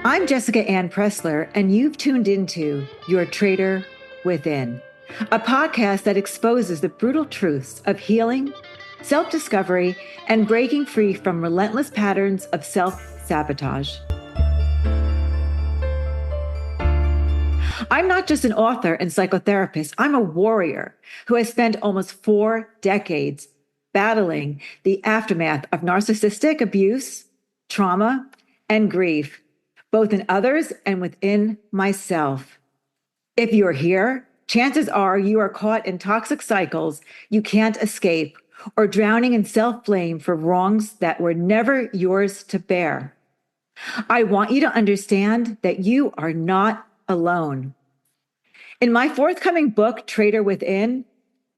I'm Jessica Ann Pressler, and you've tuned into Your Traitor Within, a podcast that exposes the brutal truths of healing, self-discovery, and breaking free from relentless patterns of self-sabotage. I'm not just an author and psychotherapist. I'm a warrior who has spent almost 4 decades battling the aftermath of narcissistic abuse, trauma, and grief, both in others and within myself. If you're here, chances are you are caught in toxic cycles you can't escape, or drowning in self-blame for wrongs that were never yours to bear. I want you to understand that you are not alone. In my forthcoming book, Traitor Within,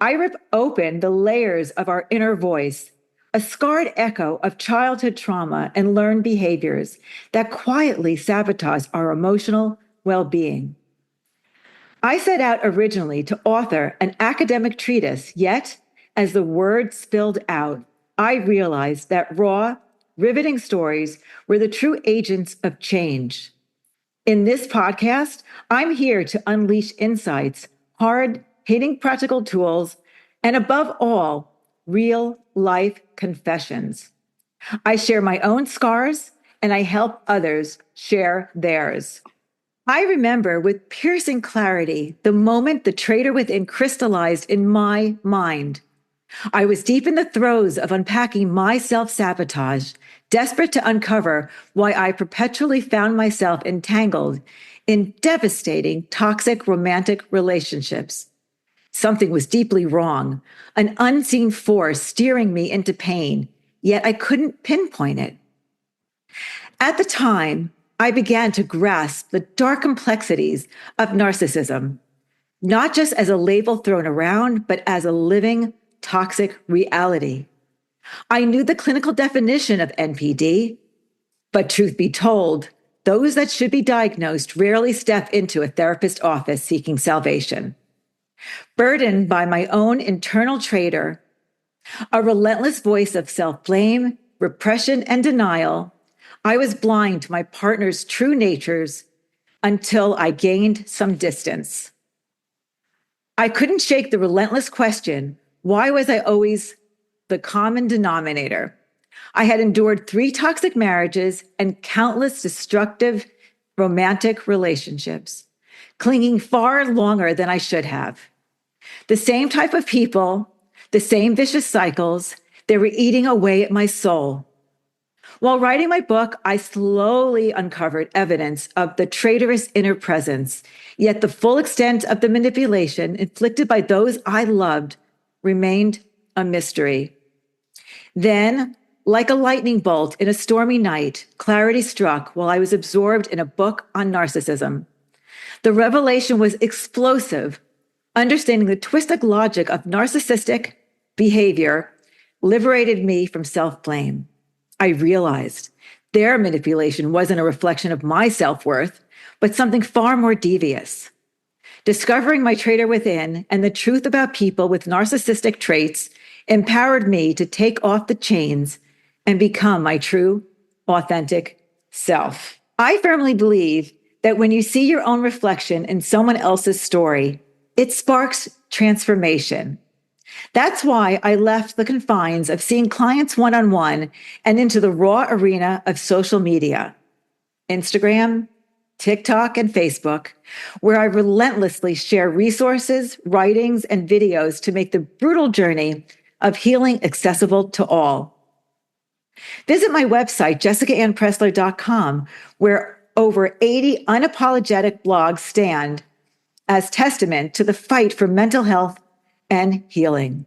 I rip open the layers of our inner voice, a scarred echo of childhood trauma and learned behaviors that quietly sabotage our emotional well-being. I set out originally to author an academic treatise, yet, as the word spilled out, I realized that raw, riveting stories were the true agents of change. In this podcast, I'm here to unleash insights, hard-hitting practical tools, and above all, real-life confessions. I share my own scars, and I help others share theirs. I remember with piercing clarity the moment the traitor within crystallized in my mind. I was deep in the throes of unpacking my self-sabotage, desperate to uncover why I perpetually found myself entangled in devastating, toxic romantic relationships. Something was deeply wrong, an unseen force steering me into pain, yet I couldn't pinpoint it. At the time, I began to grasp the dark complexities of narcissism, not just as a label thrown around, but as a living, toxic reality. I knew the clinical definition of NPD, but truth be told, those that should be diagnosed rarely step into a therapist's office seeking salvation. Burdened by my own internal traitor, a relentless voice of self-blame, repression, and denial, I was blind to my partner's true natures until I gained some distance. I couldn't shake the relentless question, why was I always the common denominator? I had endured 3 toxic marriages and countless destructive romantic relationships, clinging far longer than I should have. The same type of people, the same vicious cycles, they were eating away at my soul. While writing my book, I slowly uncovered evidence of the traitorous inner presence, yet the full extent of the manipulation inflicted by those I loved remained a mystery. Then, like a lightning bolt in a stormy night, clarity struck while I was absorbed in a book on narcissism. The revelation was explosive. Understanding the twisted logic of narcissistic behavior liberated me from self-blame. I realized their manipulation wasn't a reflection of my self-worth, but something far more devious. Discovering my traitor within and the truth about people with narcissistic traits empowered me to take off the chains and become my true, authentic self. I firmly believe that when you see your own reflection in someone else's story, it sparks transformation. That's why I left the confines of seeing clients one-on-one and into the raw arena of social media, Instagram, TikTok, and Facebook, where I relentlessly share resources, writings, and videos to make the brutal journey of healing accessible to all. Visit my website, jessicaannpressler.com, where over 80 unapologetic blogs stand as testament to the fight for mental health and healing.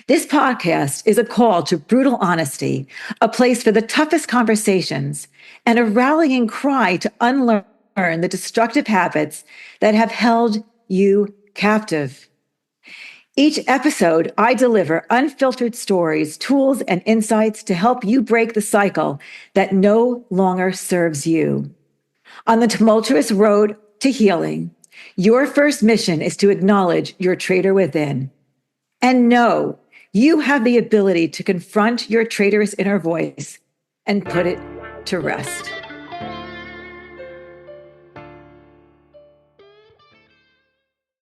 This podcast is a call to brutal honesty, a place for the toughest conversations, and a rallying cry to unlearn the destructive habits that have held you captive. Each episode, I deliver unfiltered stories, tools, and insights to help you break the cycle that no longer serves you. On the tumultuous road to healing, your first mission is to acknowledge your traitor within. And know you have the ability to confront your traitorous inner voice and put it to rest.